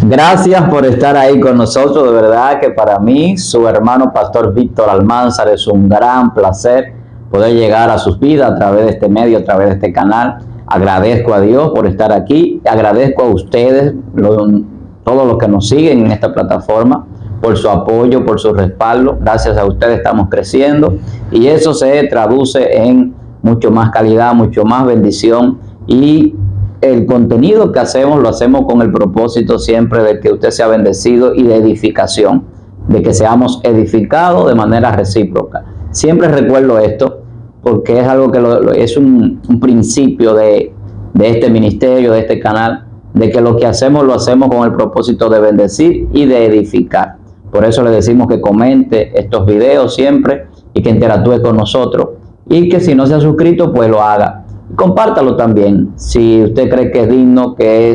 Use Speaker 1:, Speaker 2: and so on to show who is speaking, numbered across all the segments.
Speaker 1: Gracias por estar ahí con nosotros. De verdad que para mí, su hermano Pastor Víctor Almanzar, es un gran placer poder llegar a sus vidas a través de este medio, a través de este canal. Agradezco a Dios por estar aquí. Agradezco a ustedes, todos los que nos siguen en esta plataforma, por su apoyo, por su respaldo. Gracias a ustedes estamos creciendo y eso se traduce en mucho más calidad, mucho más bendición, y el contenido que hacemos lo hacemos con el propósito siempre de que usted sea bendecido y de edificación, de que seamos edificados de manera recíproca. Siempre recuerdo esto porque es algo que es un principio de este ministerio, de este canal, de que lo que hacemos lo hacemos con el propósito de bendecir y de edificar. Por eso le decimos que comente estos videos siempre y que interactúe con nosotros, y que si no se ha suscrito pues lo haga. Compártalo también si usted cree que es digno, que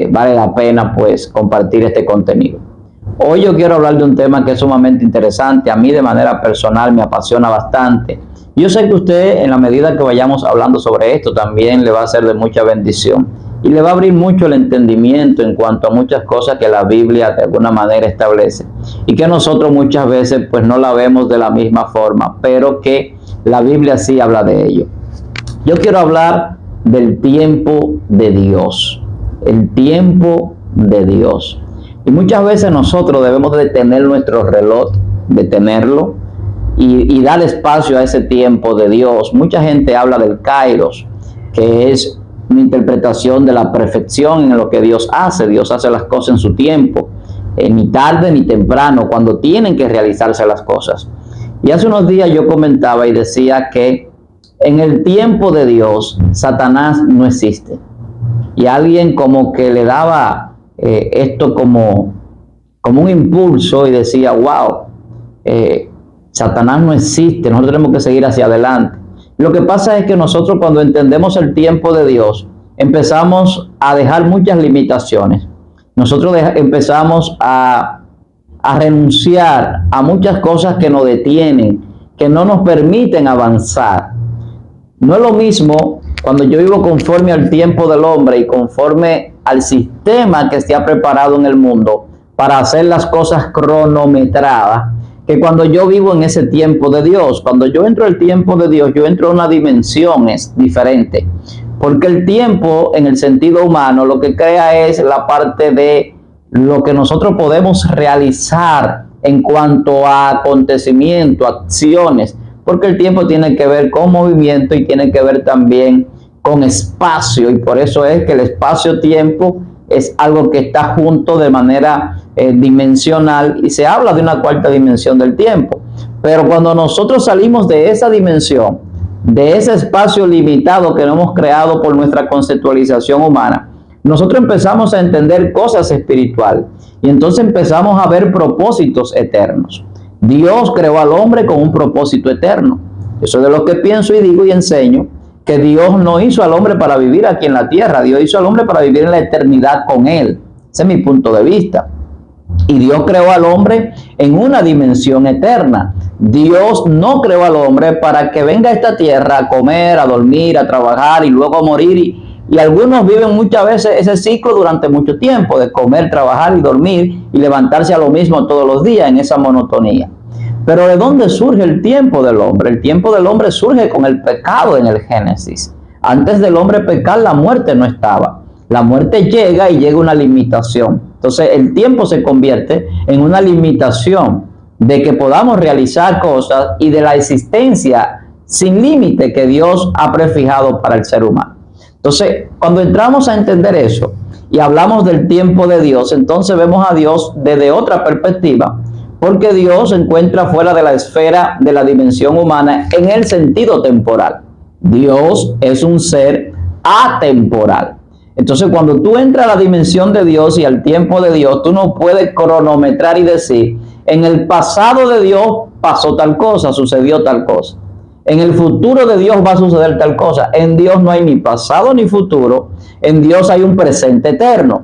Speaker 1: vale la pena pues compartir este contenido. Hoy yo quiero hablar de un tema que es sumamente interesante. A mí de manera personal me apasiona bastante. Yo sé que usted, en la medida que vayamos hablando sobre esto, también le va a ser de mucha bendición y le va a abrir mucho el entendimiento en cuanto a muchas cosas que la Biblia de alguna manera establece y que nosotros muchas veces pues no la vemos de la misma forma, pero que la Biblia sí habla de ello. Yo quiero hablar del tiempo de Dios, el tiempo de Dios. Y muchas veces nosotros debemos de tener nuestro reloj, detenerlo y dar espacio a ese tiempo de Dios. Mucha gente habla del Kairos, que es una interpretación de la perfección en lo que Dios hace. Dios hace las cosas en su tiempo, ni tarde ni temprano, cuando tienen que realizarse las cosas. Y hace unos días yo comentaba y decía que en el tiempo de Dios, Satanás no existe. Y alguien como que le daba esto como un impulso y decía, wow, Satanás no existe, nosotros tenemos que seguir hacia adelante. Lo que pasa es que nosotros, cuando entendemos el tiempo de Dios, empezamos a dejar muchas limitaciones. Nosotros empezamos a renunciar a muchas cosas que nos detienen, que no nos permiten avanzar. No es lo mismo cuando yo vivo conforme al tiempo del hombre y conforme al sistema que se ha preparado en el mundo para hacer las cosas cronometradas, que cuando yo vivo en ese tiempo de Dios. Cuando yo entro al tiempo de Dios, yo entro a una dimensión diferente. Porque el tiempo, en el sentido humano, lo que crea es la parte de lo que nosotros podemos realizar en cuanto a acontecimientos, acciones. Porque el tiempo tiene que ver con movimiento y tiene que ver también con espacio, y por eso es que el espacio-tiempo es algo que está junto de manera dimensional, y se habla de una cuarta dimensión del tiempo. Pero cuando nosotros salimos de esa dimensión, de ese espacio limitado que hemos creado por nuestra conceptualización humana, nosotros empezamos a entender cosas espirituales y entonces empezamos a ver propósitos eternos. Dios creó al hombre con un propósito eterno. Eso es de lo que pienso y digo y enseño, que Dios no hizo al hombre para vivir aquí en la tierra. Dios hizo al hombre para vivir en la eternidad con él. Ese es mi punto de vista. Y Dios creó al hombre en una dimensión eterna. Dios no creó al hombre para que venga a esta tierra a comer, a dormir, a trabajar y luego a morir. Y algunos viven muchas veces ese ciclo durante mucho tiempo, de comer, trabajar y dormir y levantarse a lo mismo todos los días en esa monotonía. Pero ¿de dónde surge el tiempo del hombre? El tiempo del hombre surge con el pecado en el Génesis. Antes del hombre pecar, la muerte no estaba. La muerte llega y llega una limitación. Entonces el tiempo se convierte en una limitación de que podamos realizar cosas y de la existencia sin límite que Dios ha prefijado para el ser humano. Entonces, cuando entramos a entender eso y hablamos del tiempo de Dios, entonces vemos a Dios desde otra perspectiva, porque Dios se encuentra fuera de la esfera de la dimensión humana en el sentido temporal. Dios es un ser atemporal. Entonces, cuando tú entras a la dimensión de Dios y al tiempo de Dios, tú no puedes cronometrar y decir, en el pasado de Dios pasó tal cosa, sucedió tal cosa. En el futuro de Dios va a suceder tal cosa. En Dios no hay ni pasado ni futuro. En Dios hay un presente eterno.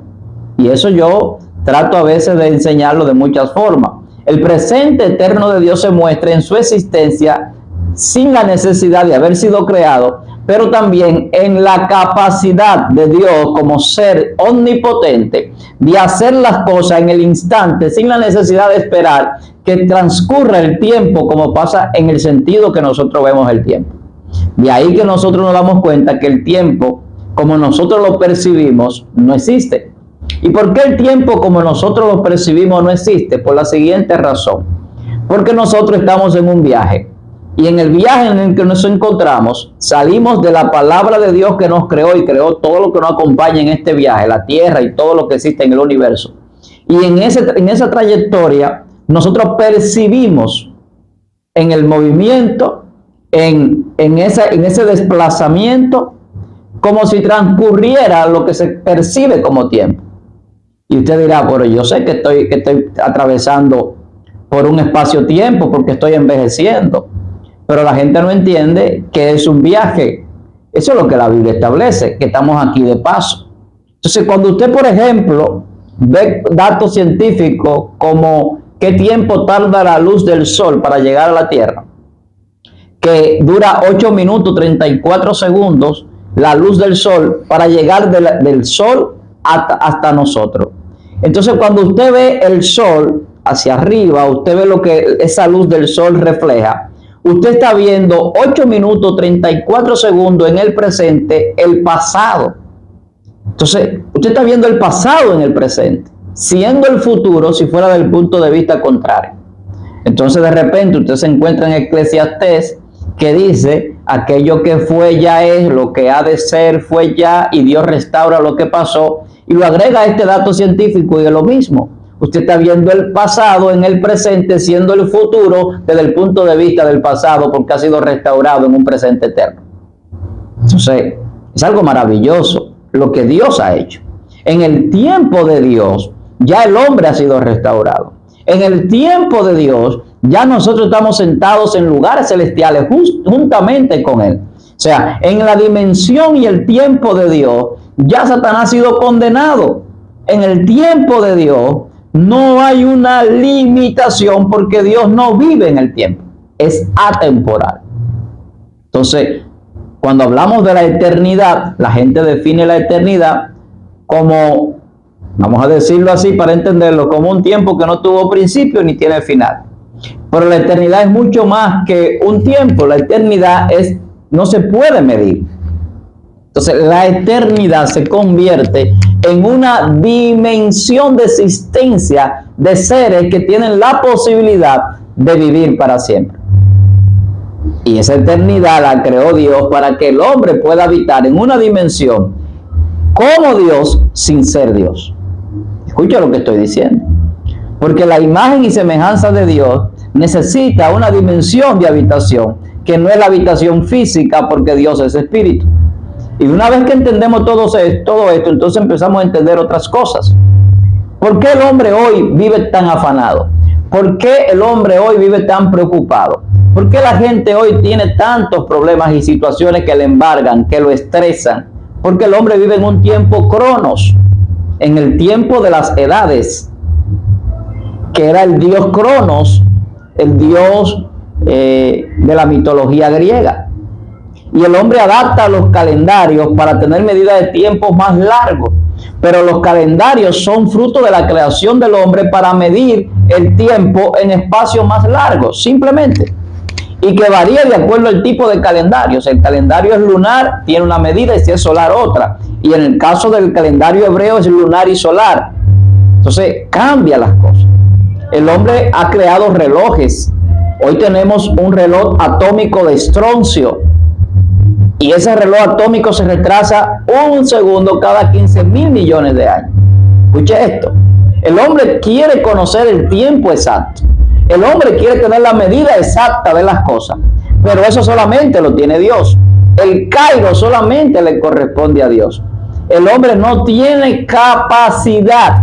Speaker 1: Y eso yo trato a veces de enseñarlo de muchas formas. El presente eterno de Dios se muestra en su existencia sin la necesidad de haber sido creado, pero también en la capacidad de Dios como ser omnipotente de hacer las cosas en el instante sin la necesidad de esperar que transcurra el tiempo como pasa en el sentido que nosotros vemos el tiempo. De ahí que nosotros nos damos cuenta que el tiempo, como nosotros lo percibimos, no existe. ¿Y por qué el tiempo como nosotros lo percibimos no existe? Por la siguiente razón. Porque nosotros estamos en un viaje. Y en el viaje en el que nos encontramos, salimos de la palabra de Dios que nos creó y creó todo lo que nos acompaña en este viaje, la tierra y todo lo que existe en el universo. Y en esa trayectoria, nosotros percibimos en el movimiento, en ese desplazamiento, como si transcurriera lo que se percibe como tiempo. Y usted dirá, pero yo sé que estoy atravesando por un espacio-tiempo porque estoy envejeciendo. Pero la gente no entiende que es un viaje. Eso es lo que la Biblia establece, que estamos aquí de paso. Entonces, cuando usted, por ejemplo, ve datos científicos como qué tiempo tarda la luz del sol para llegar a la Tierra, que dura 8 minutos 34 segundos la luz del sol para llegar del sol hasta nosotros. Entonces, cuando usted ve el sol hacia arriba, usted ve lo que esa luz del sol refleja. Usted está viendo 8 minutos 34 segundos en el presente, el pasado. Entonces, usted está viendo el pasado en el presente, siendo el futuro si fuera del punto de vista contrario. Entonces, de repente, usted se encuentra en Eclesiastés que dice, aquello que fue ya es, lo que ha de ser fue ya, y Dios restaura lo que pasó, y lo agrega a este dato científico y es lo mismo. Usted está viendo el pasado en el presente, siendo el futuro desde el punto de vista del pasado, porque ha sido restaurado en un presente eterno. Entonces, es algo maravilloso lo que Dios ha hecho. En el tiempo de Dios, ya el hombre ha sido restaurado. En el tiempo de Dios, ya nosotros estamos sentados en lugares celestiales juntamente con Él. O sea, en la dimensión y el tiempo de Dios, ya Satanás ha sido condenado. En el tiempo de Dios, no hay una limitación porque Dios no vive en el tiempo, es atemporal. Entonces, cuando hablamos de la eternidad, la gente define la eternidad como, vamos a decirlo así para entenderlo, como un tiempo que no tuvo principio ni tiene final. Pero la eternidad es mucho más que un tiempo, la eternidad no se puede medir. Entonces, la eternidad se convierte en una dimensión de existencia de seres que tienen la posibilidad de vivir para siempre. Y esa eternidad la creó Dios para que el hombre pueda habitar en una dimensión como Dios sin ser Dios. Escucha lo que estoy diciendo. Porque la imagen y semejanza de Dios necesita una dimensión de habitación que no es la habitación física, porque Dios es espíritu. Y una vez que entendemos todo esto, entonces empezamos a entender otras cosas. ¿Por qué el hombre hoy vive tan afanado? ¿Por qué el hombre hoy vive tan preocupado? ¿Por qué la gente hoy tiene tantos problemas y situaciones que le embargan, que lo estresan? Porque el hombre vive en un tiempo cronos, en el tiempo de las edades, que era el dios Cronos, el dios de la mitología griega. Y el hombre adapta los calendarios para tener medidas de tiempo más largos. Pero los calendarios son fruto de la creación del hombre para medir el tiempo en espacios más largos, simplemente. Y que varía de acuerdo al tipo de calendario. Si el calendario es lunar, tiene una medida, y si es solar, otra. Y en el caso del calendario hebreo es lunar y solar. Entonces, cambia las cosas. El hombre ha creado relojes. Hoy tenemos un reloj atómico de estroncio. Y ese reloj atómico se retrasa 1 segundo cada 15.000 millones de años. Escuche esto. El hombre quiere conocer el tiempo exacto. El hombre quiere tener la medida exacta de las cosas. Pero eso solamente lo tiene Dios. El Cairo solamente le corresponde a Dios. El hombre no tiene capacidad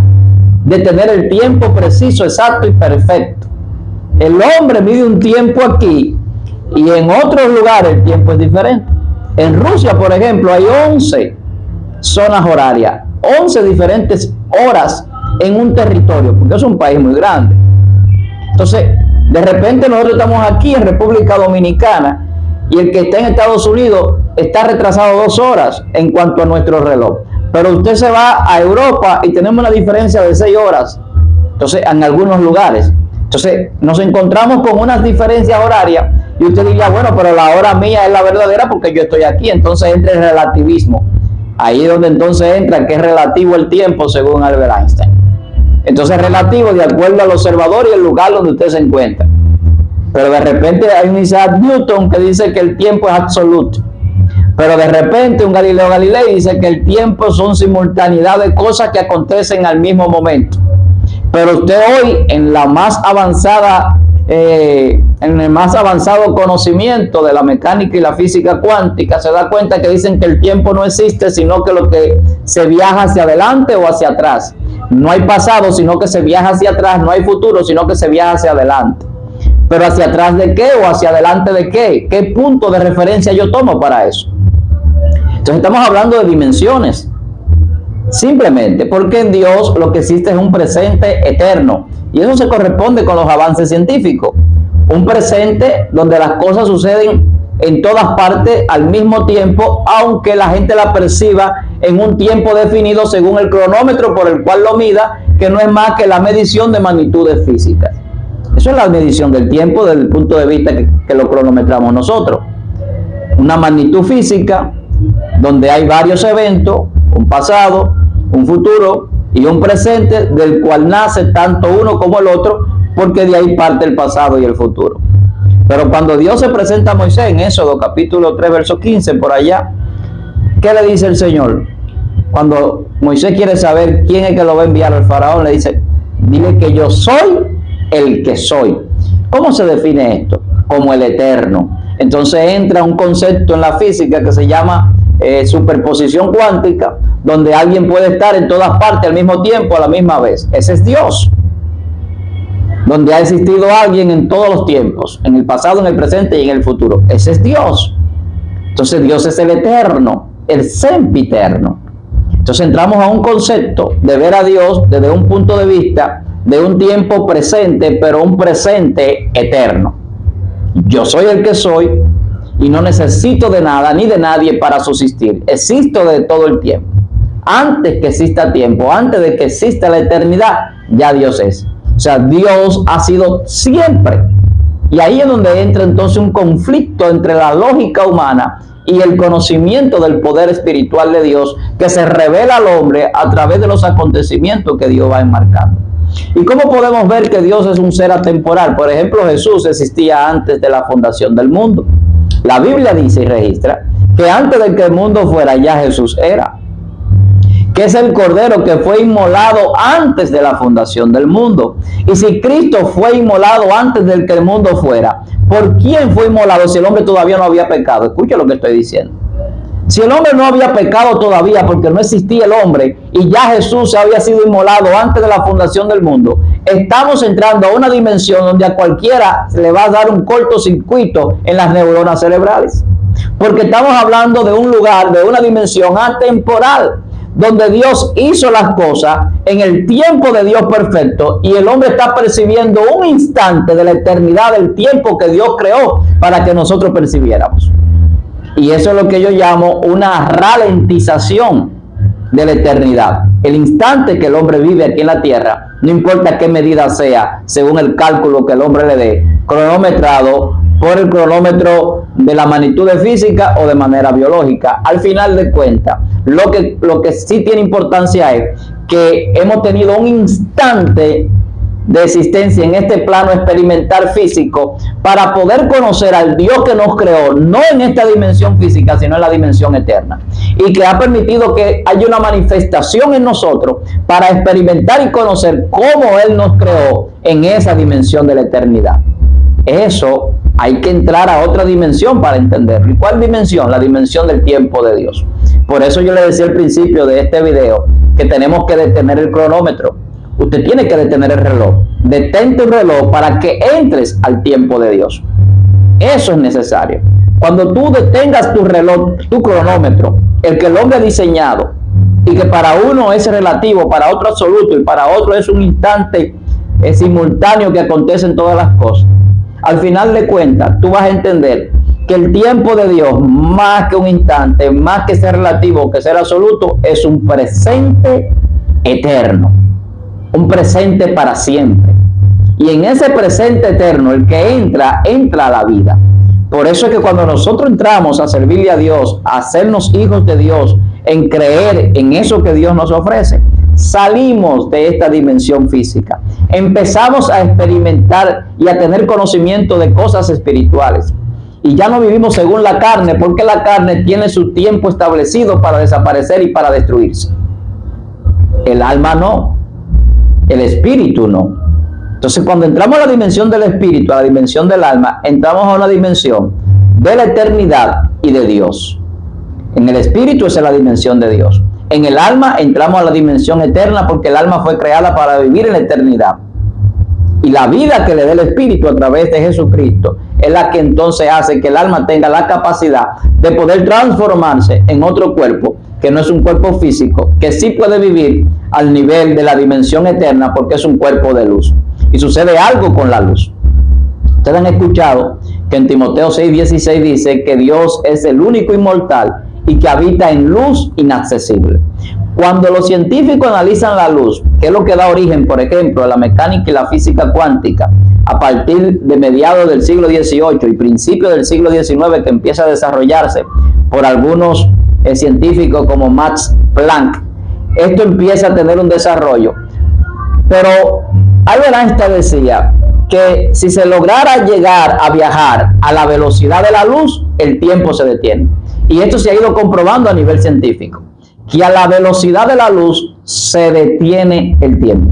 Speaker 1: de tener el tiempo preciso, exacto y perfecto. El hombre mide un tiempo aquí y en otros lugares el tiempo es diferente. En Rusia, por ejemplo, hay 11 zonas horarias, 11 diferentes horas en un territorio, porque es un país muy grande. Entonces, de repente nosotros estamos aquí en República Dominicana y el que está en Estados Unidos está retrasado 2 horas en cuanto a nuestro reloj. Pero usted se va a Europa y tenemos una diferencia de 6 horas. Entonces, en algunos lugares. Entonces, nos encontramos con unas diferencias horarias y usted diría, bueno, pero la hora mía es la verdadera porque yo estoy aquí. Entonces entra el relativismo. Ahí es donde entonces entra que es relativo el tiempo según Albert Einstein. Entonces, relativo de acuerdo al observador y el lugar donde usted se encuentra. Pero de repente hay un Isaac Newton que dice que el tiempo es absoluto. Pero de repente un Galileo Galilei dice que el tiempo son simultaneidad de cosas que acontecen al mismo momento. Pero usted hoy en la más avanzada, en el más avanzado conocimiento de la mecánica y la física cuántica, se da cuenta que dicen que el tiempo no existe, sino que lo que se viaja hacia adelante o hacia atrás. No hay pasado, sino que se viaja hacia atrás. No hay futuro, sino que se viaja hacia adelante. Pero ¿hacia atrás de qué o hacia adelante de qué? ¿Qué punto de referencia yo tomo para eso? Entonces estamos hablando de dimensiones. Simplemente porque en Dios lo que existe es un presente eterno. Y eso se corresponde con los avances científicos. Un presente donde las cosas suceden en todas partes al mismo tiempo, aunque la gente la perciba en un tiempo definido según el cronómetro por el cual lo mida, que no es más que la medición de magnitudes físicas. Eso es la medición del tiempo desde el punto de vista que lo cronometramos nosotros. Una magnitud física donde hay varios eventos, un pasado, un futuro y un presente del cual nace tanto uno como el otro, porque de ahí parte el pasado y el futuro. Pero cuando Dios se presenta a Moisés en Éxodo capítulo 3 verso 15 por allá, ¿qué le dice el Señor? Cuando Moisés quiere saber quién es que lo va a enviar al faraón, le dice, dile que yo soy el que soy. ¿Cómo se define esto? Como el eterno. Entonces entra un concepto en la física que se llama superposición cuántica, donde alguien puede estar en todas partes al mismo tiempo, a la misma vez. Ese es Dios. Donde ha existido alguien en todos los tiempos, en el pasado, en el presente y en el futuro. Ese es Dios. Entonces Dios es el eterno, el sempiterno. Entonces entramos a un concepto de ver a Dios desde un punto de vista de un tiempo presente, pero un presente eterno. Yo soy el que soy y no necesito de nada ni de nadie para subsistir. Existo de todo el tiempo. Antes que exista tiempo, antes de que exista la eternidad, ya Dios es. O sea, Dios ha sido siempre. Y ahí es donde entra entonces un conflicto entre la lógica humana y el conocimiento del poder espiritual de Dios que se revela al hombre a través de los acontecimientos que Dios va enmarcando. ¿Y cómo podemos ver que Dios es un ser atemporal? Por ejemplo, Jesús existía antes de la fundación del mundo. La Biblia dice y registra que antes de que el mundo fuera, ya Jesús era. Que es el Cordero que fue inmolado antes de la fundación del mundo. Y si Cristo fue inmolado antes de que el mundo fuera, ¿por quién fue inmolado si el hombre todavía no había pecado? Escucha lo que estoy diciendo. Si el hombre no había pecado todavía porque no existía el hombre y ya Jesús había sido inmolado antes de la fundación del mundo, estamos entrando a una dimensión donde a cualquiera le va a dar un cortocircuito en las neuronas cerebrales. Porque estamos hablando de un lugar, de una dimensión atemporal, donde Dios hizo las cosas en el tiempo de Dios perfecto y el hombre está percibiendo un instante de la eternidad del tiempo que Dios creó para que nosotros percibiéramos. Y eso es lo que yo llamo una ralentización de la eternidad. El instante que el hombre vive aquí en la tierra, no importa qué medida sea, según el cálculo que el hombre le dé, cronometrado por el cronómetro de la magnitud de física o de manera biológica. Al final de cuentas, lo que sí tiene importancia es que hemos tenido un instante de existencia en este plano experimental físico para poder conocer al Dios que nos creó, no en esta dimensión física, sino en la dimensión eterna, y que ha permitido que haya una manifestación en nosotros para experimentar y conocer cómo Él nos creó en esa dimensión de la eternidad. Eso hay que entrar a otra dimensión para entenderlo. ¿Y cuál dimensión? La dimensión del tiempo de Dios. Por eso yo le decía al principio de este video que tenemos que detener el cronómetro. Usted tiene que detener el reloj. Detente el reloj para que entres al tiempo de Dios. Eso es necesario. Cuando tú detengas tu reloj, tu cronómetro, el que el hombre ha diseñado, y que para uno es relativo, para otro absoluto, y para otro es un instante simultáneo que acontecen todas las cosas. Al final de cuentas, tú vas a entender que el tiempo de Dios, más que un instante, más que ser relativo, que ser absoluto, es un presente eterno, un presente para siempre. Y en ese presente eterno, el que entra a la vida. Por eso es que cuando nosotros entramos a servirle a Dios, a hacernos hijos de Dios, en creer en eso que Dios nos ofrece, salimos de esta dimensión física. Empezamos a experimentar y a tener conocimiento de cosas espirituales. Y ya no vivimos según la carne, porque la carne tiene su tiempo establecido para desaparecer y para destruirse. El alma no, el espíritu no. Entonces, cuando entramos a la dimensión del espíritu, a la dimensión del alma, entramos a una dimensión de la eternidad y de Dios. En el espíritu esa es la dimensión de Dios. En el alma entramos a la dimensión eterna, porque el alma fue creada para vivir en la eternidad. Y la vida que le da el espíritu a través de Jesucristo es la que entonces hace que el alma tenga la capacidad de poder transformarse en otro cuerpo, que no es un cuerpo físico, que sí puede vivir al nivel de la dimensión eterna, porque es un cuerpo de luz. Y sucede algo con la luz. Ustedes han escuchado que en Timoteo 6:16 dice que Dios es el único inmortal y que habita en luz inaccesible. Cuando los científicos analizan la luz, que es lo que da origen, por ejemplo, a la mecánica y la física cuántica, a partir de mediados del siglo XVIII y principios del siglo XIX, que empieza a desarrollarse por algunos científicos como Max Planck, esto empieza a tener un desarrollo. Pero Albert Einstein decía que si se lograra llegar a viajar a la velocidad de la luz, el tiempo se detiene. Y esto se ha ido comprobando a nivel científico, que a la velocidad de la luz se detiene el tiempo.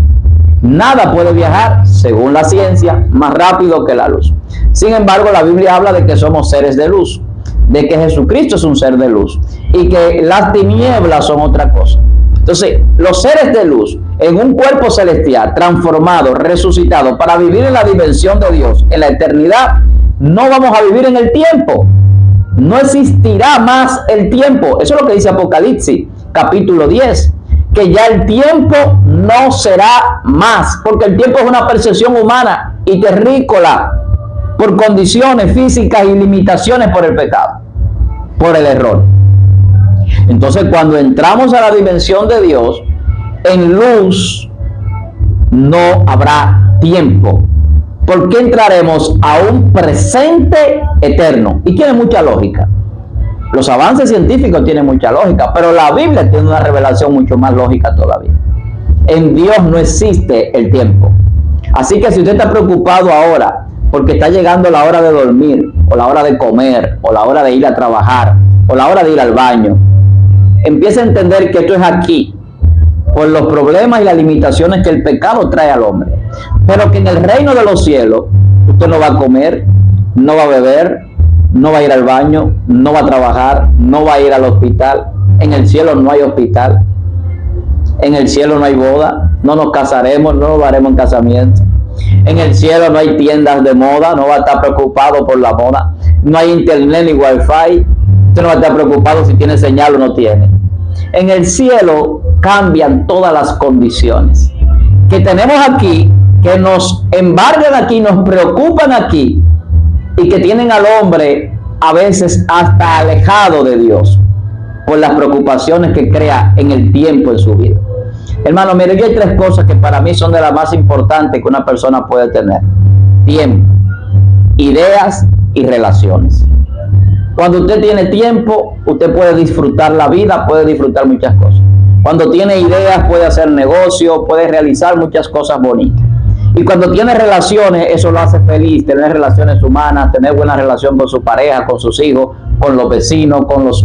Speaker 1: Nada puede viajar, según la ciencia, más rápido que la luz. Sin embargo, la Biblia habla de que somos seres de luz, de que Jesucristo es un ser de luz y que las tinieblas son otra cosa. Entonces, los seres de luz en un cuerpo celestial, transformado, resucitado, para vivir en la dimensión de Dios, en la eternidad, no vamos a vivir en el tiempo. No existirá más el tiempo. Eso es lo que dice Apocalipsis, capítulo 10, que ya el tiempo no será más, porque el tiempo es una percepción humana y terrícola, por condiciones físicas y limitaciones por el pecado, por el error. Entonces, cuando entramos a la dimensión de Dios, en luz no habrá tiempo, porque entraremos a un presente eterno. Y tiene mucha lógica. Los avances científicos tienen mucha lógica, pero la Biblia tiene una revelación mucho más lógica todavía. En Dios no existe el tiempo. Así que si usted está preocupado ahora porque está llegando la hora de dormir, o la hora de comer, o la hora de ir a trabajar, o la hora de ir al baño, empiece a entender que esto es aquí, por los problemas y las limitaciones que el pecado trae al hombre. Pero que en el reino de los cielos, usted no va a comer, no va a beber, no va a ir al baño, no va a trabajar, no va a ir al hospital. En el cielo no hay hospital. En el cielo no hay boda. No nos casaremos, no nos haremos en casamiento. En el cielo no hay tiendas de moda, no va a estar preocupado por la moda. No hay internet ni wifi. Usted no va a estar preocupado si tiene señal o no tiene. En el cielo cambian todas las condiciones que tenemos aquí, que nos embargan aquí, nos preocupan aquí, y que tienen al hombre a veces hasta alejado de Dios por las preocupaciones que crea en el tiempo en su vida. Hermano, mire, yo hay tres cosas que para mí son de las más importantes que una persona puede tener: tiempo, ideas y relaciones. Cuando usted tiene tiempo, usted puede disfrutar la vida, puede disfrutar muchas cosas. Cuando tiene ideas, puede hacer negocio, puede realizar muchas cosas bonitas. Y cuando tiene relaciones, eso lo hace feliz, tener relaciones humanas, tener buena relación con su pareja, con sus hijos, con los vecinos, con los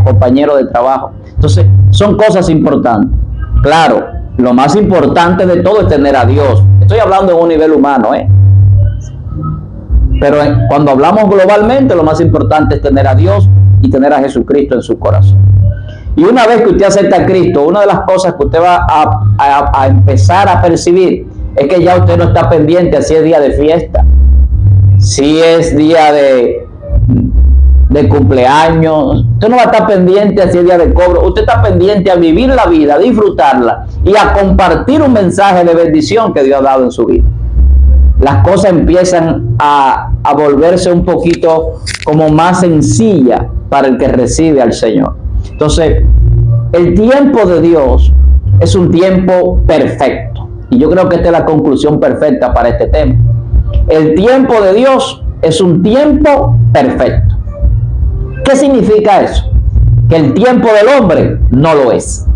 Speaker 1: compañeros de trabajo. Entonces, son cosas importantes. Claro, lo más importante de todo es tener a Dios. Estoy hablando en un nivel humano, Pero cuando hablamos globalmente, lo más importante es tener a Dios y tener a Jesucristo en su corazón. Y una vez que usted acepta a Cristo, una de las cosas que usted va a empezar a percibir es que ya usted no está pendiente a si es día de fiesta, si es día de cumpleaños. Usted no va a estar pendiente a si es día de cobro. Usted está pendiente a vivir la vida, a disfrutarla y a compartir un mensaje de bendición que Dios ha dado en su vida. las cosas empiezan a volverse un poquito como más sencilla para el que recibe al Señor. Entonces, el tiempo de Dios es un tiempo perfecto. Y yo creo que esta es la conclusión perfecta para este tema. El tiempo de Dios es un tiempo perfecto. ¿Qué significa eso? Que el tiempo del hombre no lo es.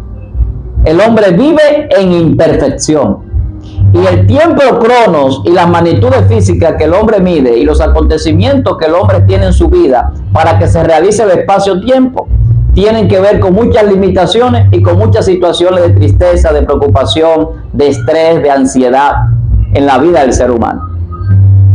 Speaker 1: El hombre vive en imperfección. Y el tiempo cronos y las magnitudes físicas que el hombre mide y los acontecimientos que el hombre tiene en su vida para que se realice el espacio-tiempo tienen que ver con muchas limitaciones y con muchas situaciones de tristeza, de preocupación, de estrés, de ansiedad en la vida del ser humano.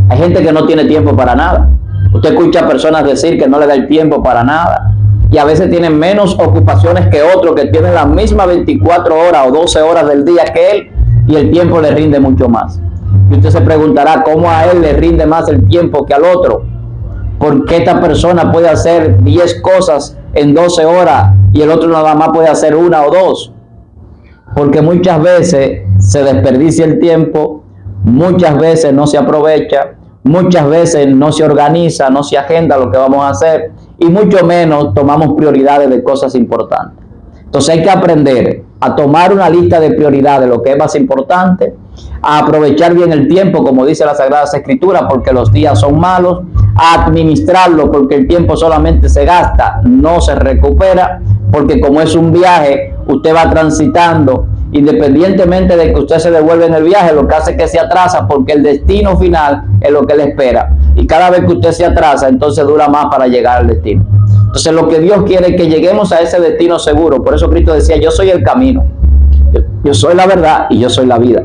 Speaker 1: Hay gente que no tiene tiempo para nada. Usted escucha a personas decir que no le da el tiempo para nada. Y a veces tienen menos ocupaciones que otros que tienen las mismas 24 horas o 12 horas del día que él, y el tiempo le rinde mucho más. Y usted se preguntará cómo a él le rinde más el tiempo que al otro. ¿Por qué esta persona puede hacer 10 cosas en 12 horas y el otro nada más puede hacer 1 o 2? Porque muchas veces se desperdicia el tiempo, muchas veces no se aprovecha, muchas veces no se organiza, no se agenda lo que vamos a hacer y mucho menos tomamos prioridades de cosas importantes. Entonces hay que aprender a tomar una lista de prioridades, lo que es más importante, a aprovechar bien el tiempo, como dice la Sagrada Escritura, porque los días son malos, a administrarlo, porque el tiempo solamente se gasta, no se recupera, porque como es un viaje, usted va transitando, independientemente de que usted se devuelve en el viaje, lo que hace es que se atrasa, porque el destino final es lo que le espera, y cada vez que usted se atrasa, entonces dura más para llegar al destino. Entonces lo que Dios quiere es que lleguemos a ese destino seguro. Por eso Cristo decía, yo soy el camino, yo soy la verdad y yo soy la vida.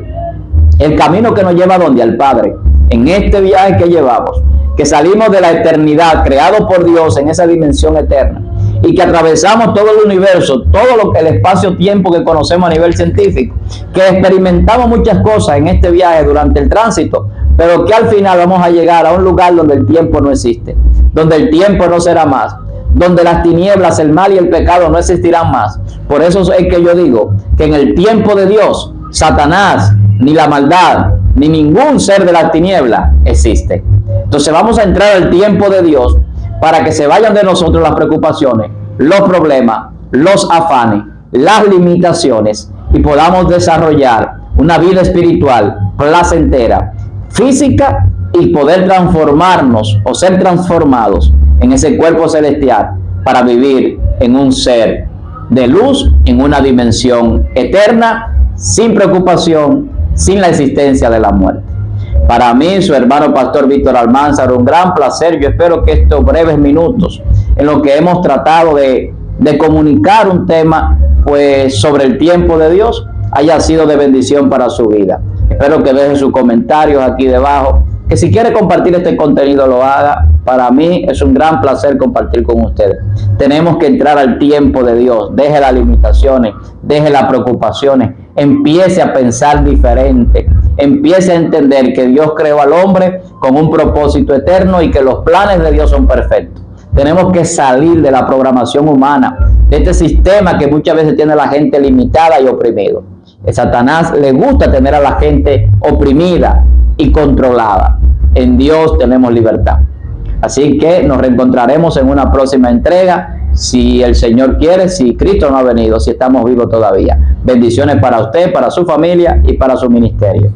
Speaker 1: El camino que nos lleva a donde, al Padre. En este viaje que llevamos, que salimos de la eternidad, creado por Dios en esa dimensión eterna, y que atravesamos todo el universo, todo lo que el espacio-tiempo que conocemos a nivel científico, que experimentamos muchas cosas en este viaje durante el tránsito, pero que al final vamos a llegar a un lugar donde el tiempo no existe, donde el tiempo no será más, donde las tinieblas, el mal y el pecado no existirán más. Por eso es que yo digo que en el tiempo de Dios, Satanás, ni la maldad, ni ningún ser de la tiniebla existe. Entonces vamos a entrar al tiempo de Dios para que se vayan de nosotros las preocupaciones, los problemas, los afanes, las limitaciones y podamos desarrollar una vida espiritual placentera, física, y poder transformarnos o ser transformados en ese cuerpo celestial para vivir en un ser de luz, en una dimensión eterna, sin preocupación, sin la existencia de la muerte. Para mí, su hermano Pastor Víctor Almanzar, un gran placer. Yo espero que estos breves minutos en los que hemos tratado de comunicar un tema pues sobre el tiempo de Dios haya sido de bendición para su vida. Espero que dejen sus comentarios aquí debajo, que si quiere compartir este contenido lo haga. Para mí es un gran placer compartir con ustedes. Tenemos que entrar al tiempo de Dios. Deje las limitaciones, deje las preocupaciones, empiece a pensar diferente, empiece a entender que Dios creó al hombre con un propósito eterno y que los planes de Dios son perfectos. Tenemos que salir de la programación humana, de este sistema que muchas veces tiene a la gente limitada y oprimido. A Satanás le gusta tener a la gente oprimida y controlada. En Dios tenemos libertad. Así que nos reencontraremos en una próxima entrega, si el Señor quiere, si Cristo no ha venido, si estamos vivos todavía. Bendiciones para usted, para su familia y para su ministerio.